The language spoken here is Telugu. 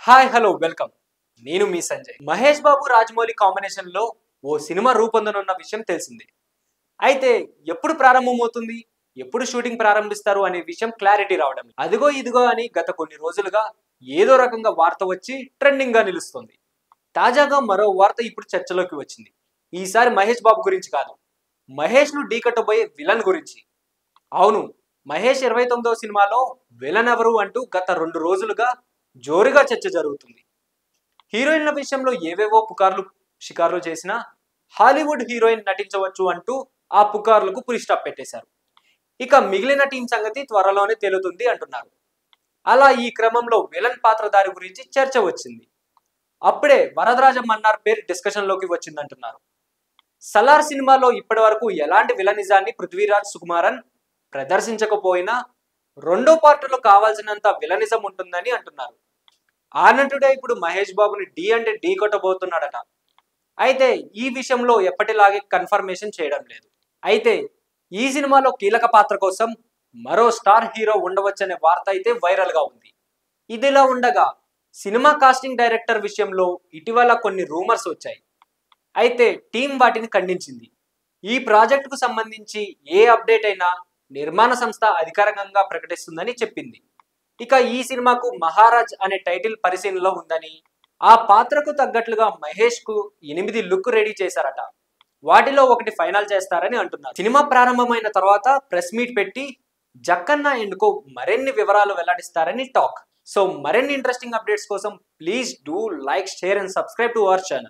Hi hello welcome. నేను మీ సంజయ్. మహేష్ బాబు రాజమౌళి కాంబినేషన్ లో ఓ సినిమా రూపొందనున్న విషయం తెలిసిందే. అయితే ఎప్పుడు ప్రారంభమవుతుంది, ఎప్పుడు షూటింగ్ ప్రారంభిస్తారు అనే విషయం క్లారిటీ రావడం లేదు. అదిగో ఇదిగో అని గత కొన్ని రోజులుగా ఏదో రకంగా వార్త వచ్చి ట్రెండింగ్ గా నిలుస్తుంది. తాజాగా మరో వార్త ఇప్పుడు చర్చలోకి వచ్చింది. ఈసారి మహేష్ బాబు గురించి కాదు, మహేష్ ను ఢీకొట్టబోయే విలన్ గురించి. అవును, మహేష్ 29వ సినిమాలో విలన్ ఎవరు అంటూ గత 2 రోజులుగా జోరుగా చర్చ జరుగుతుంది. హీరోయిన్ల విషయంలో ఏవేవో పుకార్లు షికార్లు చేసినా హాలీవుడ్ హీరోయిన్ నటించవచ్చు అంటూ ఆ పుకార్లకు పులి స్టాప్ పెట్టేశారు. ఇక మిగిలిన టీం సంగతి త్వరలోనే తేలుతుంది అంటున్నారు. అలా ఈ క్రమంలో విలన్ పాత్రధారి గురించి చర్చ వచ్చింది. అప్పుడే వరదరాజ మన్నార్ పేరు డిస్కషన్ లోకి వచ్చిందంటున్నారు. సలార్ సినిమాలో ఇప్పటి వరకు ఎలాంటి విలనిజాన్ని పృథ్వీరాజ్ సుకుమారన్ ప్రదర్శించకపోయినా రెండో పార్టులో కావాల్సినంత విలనిజం ఉంటుందని అంటున్నారు. ఆ నటుడే ఇప్పుడు మహేష్ బాబుని డి అంటే ఢీ కొట్టబోతున్నాడట. అయితే ఈ విషయంలో ఎప్పటిలాగే కన్ఫర్మేషన్ చేయడం లేదు. అయితే ఈ సినిమాలో కీలక పాత్ర కోసం మరో స్టార్ హీరో ఉండవచ్చనే వార్త అయితే వైరల్ గా ఉంది. ఇదిలా ఉండగా సినిమా కాస్టింగ్ డైరెక్టర్ విషయంలో ఇటీవల కొన్ని రూమర్స్ వచ్చాయి. అయితే టీం వాటిని ఖండించింది. ఈ ప్రాజెక్టుకు సంబంధించి ఏ అప్డేట్ అయినా నిర్మాణ సంస్థ అధికారికంగా ప్రకటిస్తుందని చెప్పింది. ఇక ఈ సినిమాకు మహారాజ్ అనే టైటిల్ పరిశీలనలో ఉందని, ఆ పాత్రకు తగ్గట్లుగా మహేష్ కు 8 లుక్ రెడీ చేశారట. వాటిలో ఒకటి ఫైనల్ చేస్తారని అంటున్నారు. సినిమా ప్రారంభమైన తర్వాత ప్రెస్ మీట్ పెట్టి జక్కన్న అండ్ కో మరిన్ని వివరాలు వెల్లడిస్తారని టాక్. సో మరిన్ని ఇంట్రెస్టింగ్ అప్డేట్స్ కోసం please do like, share and subscribe to our channel.